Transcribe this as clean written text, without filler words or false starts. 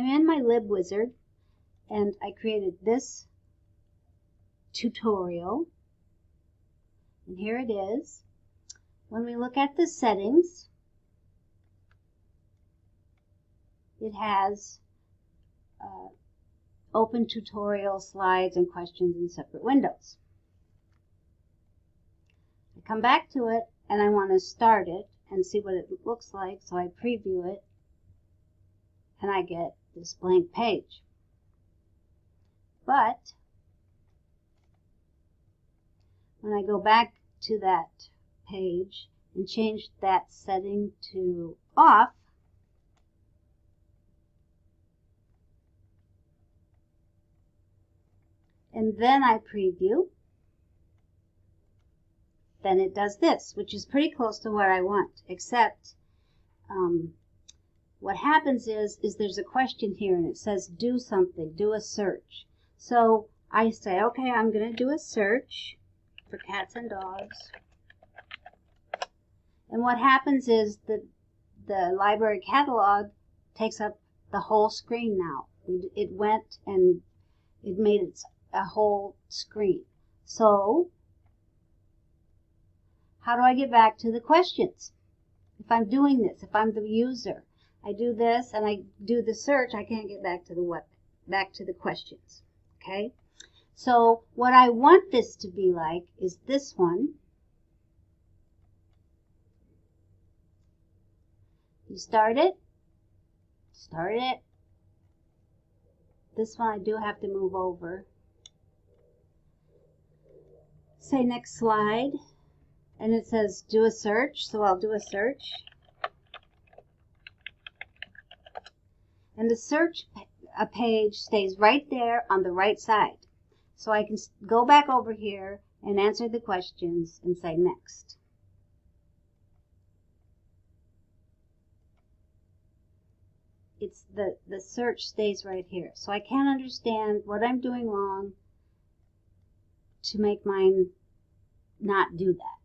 I'm in my LibWizard, and I created this tutorial, and here it is. When we look at the settings, it has open tutorial, slides, and questions in separate windows. I come back to it, and I want to start it and see what it looks like, so I preview it, and I get this blank page. But when I go back to that page and change that setting to off, and then I preview, then it does this, which is pretty close to what I want, except what happens is there's a question here, and it says do something, do a search. So I say, okay, I'm going to do a search for cats and dogs. And what happens is that the library catalog takes up the whole screen now. It went and it made it a whole screen. So how do I get back to the questions? If I'm doing this, if I'm the user, I do this and I do the search, I can't get back to the questions. Okay? So what I want this to be like is this one. You start it. This one I do have to move over. Say next slide. And it says do a search, so I'll do a search. And the search page stays right there on the right side. So I can go back over here and answer the questions and say next. It's the search stays right here. So I can't understand what I'm doing wrong to make mine not do that.